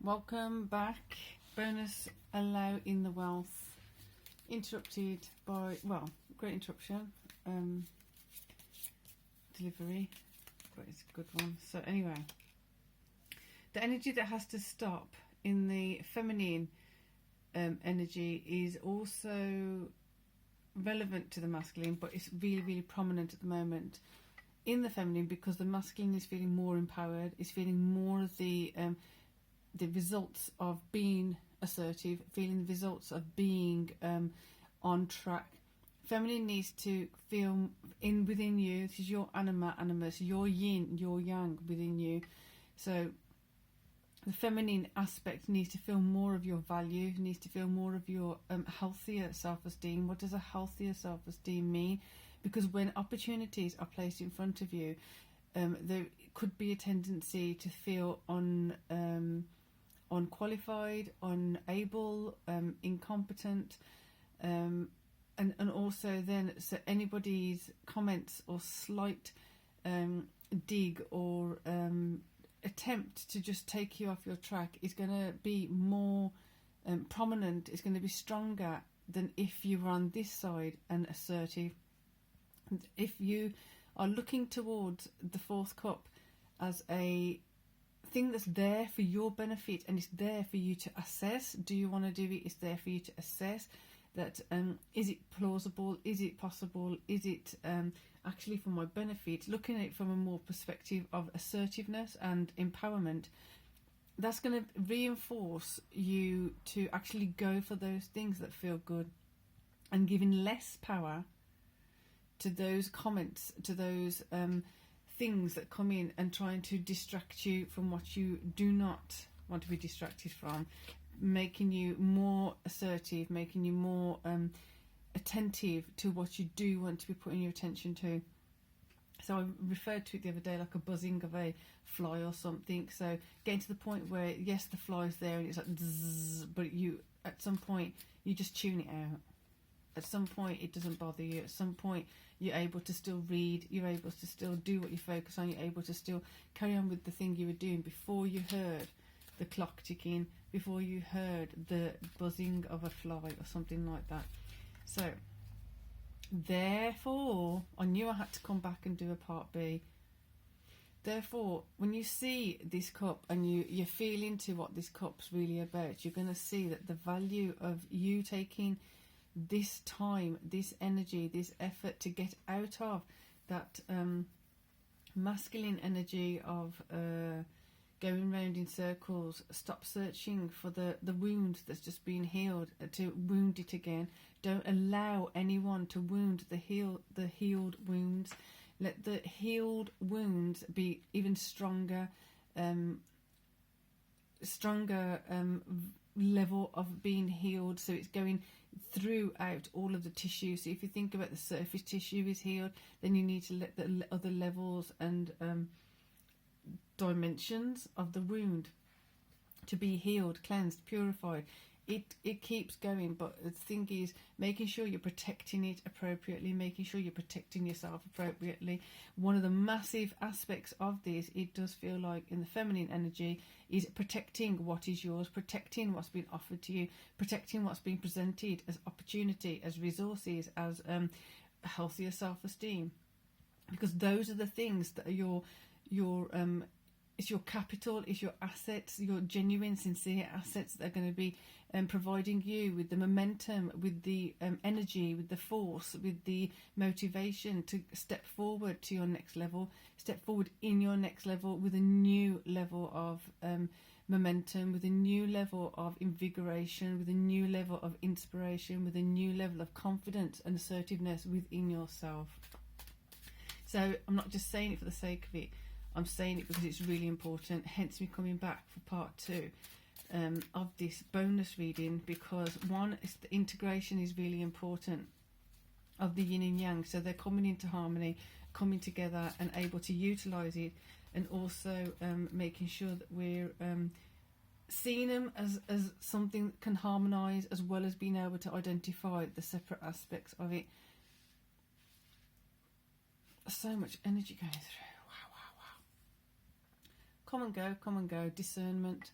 Welcome back. Bonus allow in the wealth. Interrupted by, well, great interruption. Delivery, but it's a good one. So anyway, the energy that has to stop in the feminine energy is also relevant to the masculine, but it's really, really prominent at the moment in the feminine because the masculine is feeling more empowered, is feeling more of the results of being assertive, feeling the results of being on track. Feminine needs to feel within you. This is your anima, animus, your yin, your yang within you. So the feminine aspect needs to feel more of your value, needs to feel more of your healthier self-esteem. What does a healthier self-esteem mean? Because when opportunities are placed in front of you, there could be a tendency to feel unqualified, unable, incompetent, and also then so anybody's comments or slight dig or attempt to just take you off your track is going to be more prominent, it's going to be stronger than if you were on this side and assertive. If you are looking towards the fourth cup as a thing that's there for your benefit and it's there for you to assess, do you want to do it? It's there for you to assess that is it plausible, is it possible, is it actually for my benefit, looking at it from a more perspective of assertiveness and empowerment. That's going to reinforce you to actually go for those things that feel good and giving less power to those comments, to those things that come in and trying to distract you from what you do not want to be distracted from, making you more assertive, making you more attentive to what you do want to be putting your attention to. So I referred to it the other day like a buzzing of a fly or something. So getting to the point where yes, the fly's there and it's like zzz, but you at some point you just tune it out. At some point it doesn't bother you. At some point you're able to still read, you're able to still do what you focus on, you're able to still carry on with the thing you were doing before you heard the clock ticking, before you heard the buzzing of a fly or something like that. So therefore, I knew I had to come back and do a part B. Therefore, when you see this cup and you feel into what this cup's really about, you're going to see that the value of you taking this time, this energy, this effort to get out of that masculine energy of going round in circles, stop searching for the wound that's just been healed, to wound it again. Don't allow anyone to wound the healed wounds. Let the healed wounds be even stronger, level of being healed, so it's going throughout all of the tissue. So if you think about the surface tissue is healed, then you need to let the other levels and dimensions of the wound to be healed, cleansed, purified. It keeps going, but the thing is making sure you're protecting it appropriately, making sure you're protecting yourself appropriately. One of the massive aspects of this, it does feel like in the feminine energy, is protecting what is yours, protecting what's been offered to you, protecting what's been presented as opportunity, as resources, as healthier self-esteem, because those are the things that are it's your capital, it's your assets, your genuine, sincere assets that are going to be providing you with the momentum, with the energy, with the force, with the motivation to step forward to your next level, step forward in your next level with a new level of momentum, with a new level of invigoration, with a new level of inspiration, with a new level of confidence and assertiveness within yourself. So I'm not just saying it for the sake of it, I'm saying it because it's really important, hence me coming back for part 2 of this bonus reading, because one, is the integration is really important of the yin and yang, so they're coming into harmony, coming together and able to utilize it, and also making sure that we're seeing them as something that can harmonize, as well as being able to identify the separate aspects of it. So much energy going through. Wow. Come and go, discernment.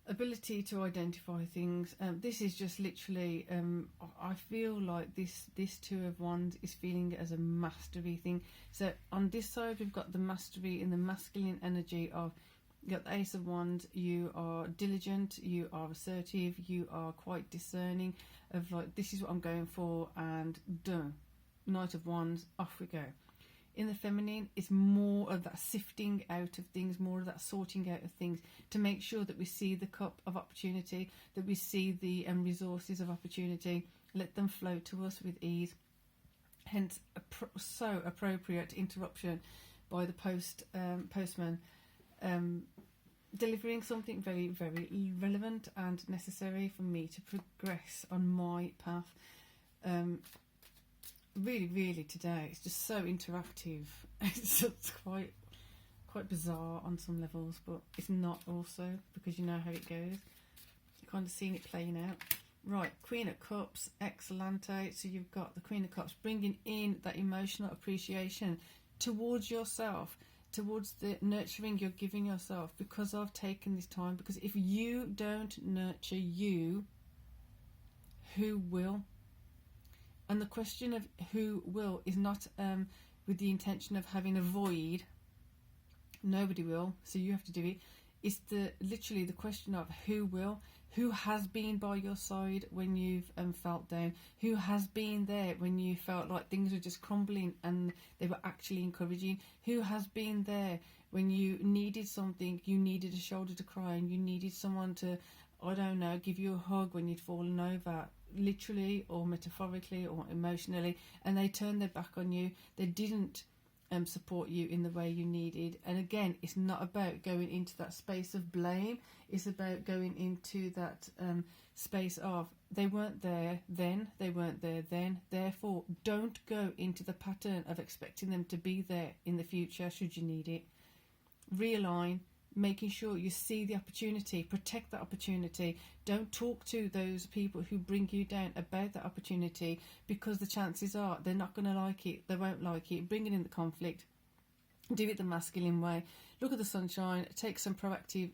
ability to identify things. This is just literally, I feel like this Two of Wands is feeling it as a mastery thing. So on this side we've got the mastery in the masculine energy of, you got the Ace of Wands. You are diligent, you are assertive, you are quite discerning of like, this is what I'm going for, and done. Knight of Wands, off we go. In the feminine, it's more of that sifting out of things, more of that sorting out of things, to make sure that we see the cup of opportunity, that we see the resources of opportunity, let them flow to us with ease. Hence, so appropriate interruption by the postman, delivering something very, very relevant and necessary for me to progress on my path. Really, really today it's just so interactive. It's just quite bizarre on some levels, but it's not also, because you know how it goes. You've kind of seen it playing out. Right, Queen of Cups, excellente. So you've got the Queen of Cups bringing in that emotional appreciation towards yourself, towards the nurturing you're giving yourself, because I've taken this time. Because if you don't nurture you, who will? And the question of who will is not with the intention of having a void. Nobody will, so you have to do it. It's literally the question of who will. Who has been by your side when you've felt down? Who has been there when you felt like things were just crumbling and they were actually encouraging? Who has been there when you needed something, you needed a shoulder to cry on, you needed someone to, I don't know, give you a hug when you'd fallen over, literally or metaphorically or emotionally, and they turned their back on you. They didn't support you in the way you needed. And again, it's not about going into that space of blame. It's about going into that space of, they weren't there then, they weren't there then, therefore don't go into the pattern of expecting them to be there in the future should you need it. Realign, making sure you see the opportunity, protect that opportunity. Don't talk to those people who bring you down about that opportunity, because the chances are they're not going to like it, they won't like it. Bring it in the conflict, do it the masculine way. Look at the sunshine, take some proactive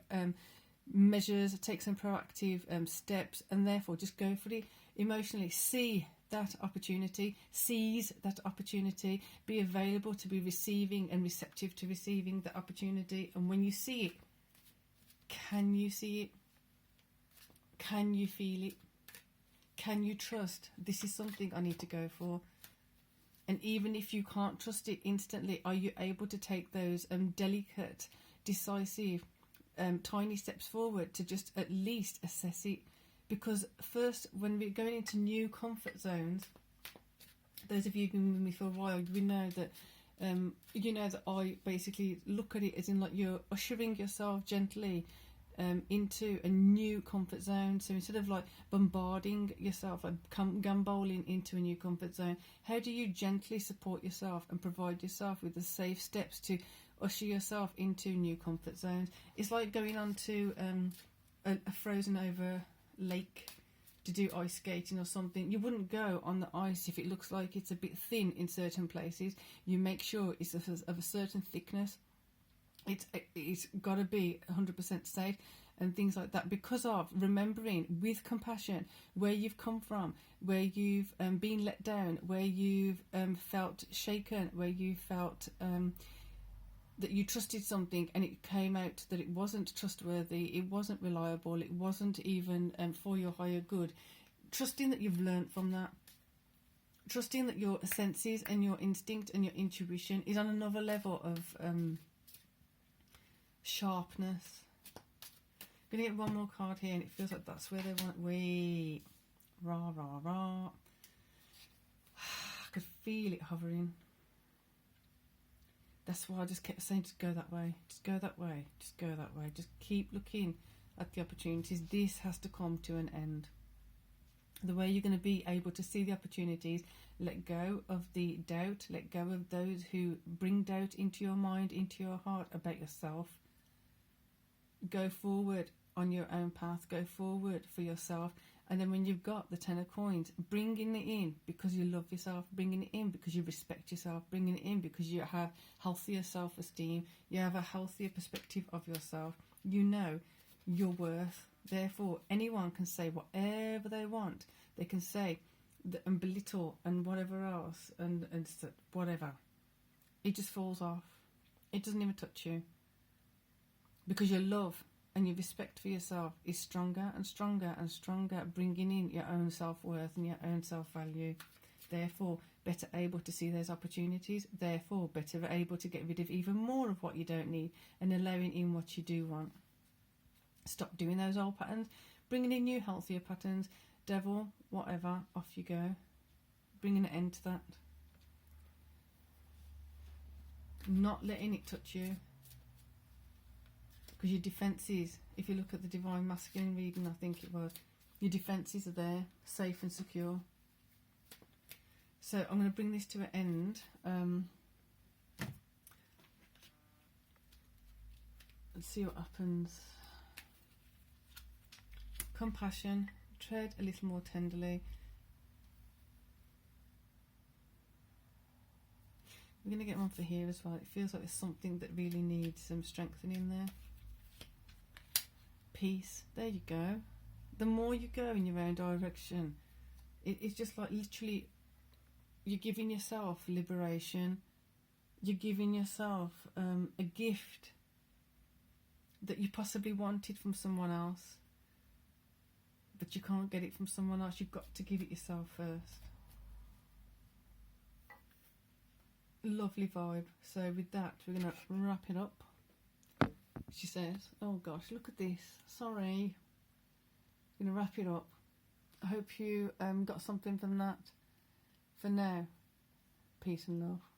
measures, take some proactive steps, and therefore just go for it emotionally. See that opportunity, seize that opportunity, be available to be receiving and receptive to receiving the opportunity. And when you see it, can you see it? Can you feel it? Can you trust this is something I need to go for? And even if you can't trust it instantly, are you able to take those delicate, decisive, tiny steps forward to just at least assess it? Because first, when we're going into new comfort zones, those of you who've been with me for a while, we know that you know that I basically look at it as in like you're ushering yourself gently into a new comfort zone. So instead of like bombarding yourself, like gamboling into a new comfort zone, how do you gently support yourself and provide yourself with the safe steps to usher yourself into new comfort zones? It's like going on to a frozen over lake to do ice skating or something. You wouldn't go on the ice if it looks like it's a bit thin in certain places. You make sure it's of a certain thickness. It's got to be 100% safe and things like that, because of remembering with compassion where you've come from, where you've been let down, where you've felt shaken, where you felt that you trusted something and it came out that it wasn't trustworthy, it wasn't reliable, it wasn't even for your higher good. Trusting that you've learnt from that. Trusting that your senses and your instinct and your intuition is on another level of sharpness. I'm going to get one more card here, and it feels like that's where they want. Wait. Rah, rah, rah. I could feel it hovering. That's why I just kept saying, just go that way, just go that way, just go that way. Just keep looking at the opportunities. This has to come to an end. The way you're going to be able to see the opportunities, let go of the doubt, let go of those who bring doubt into your mind, into your heart about yourself. Go forward on your own path, go forward for yourself. And then when you've got the 10 of coins, bringing it in because you love yourself, bringing it in because you respect yourself, bringing it in because you have healthier self-esteem, you have a healthier perspective of yourself. You know your worth. Therefore, anyone can say whatever they want. They can say and belittle and whatever else and whatever. It just falls off. It doesn't even touch you. Because your love and your respect for yourself is stronger and stronger and stronger, bringing in your own self-worth and your own self-value. Therefore, better able to see those opportunities. Therefore, better able to get rid of even more of what you don't need and allowing in what you do want. Stop doing those old patterns, bringing in new, healthier patterns. Devil, whatever, off you go. Bringing an end to that. Not letting it touch you. Because your defences, if you look at the Divine Masculine reading, I think it was, your defences are there, safe and secure. So I'm going to bring this to an end. Let's see what happens. Compassion. Tread a little more tenderly. We're going to get one for here as well. It feels like there's something that really needs some strengthening there. Peace. There you go. The more you go in your own direction, it's just like literally you're giving yourself liberation. You're giving yourself a gift that you possibly wanted from someone else, but you can't get it from someone else. You've got to give it yourself first. Lovely vibe. So with that, we're going to wrap it up. She says, oh gosh, look at this. Sorry. I'm going to wrap it up. I hope you got something from that. For now, peace and love.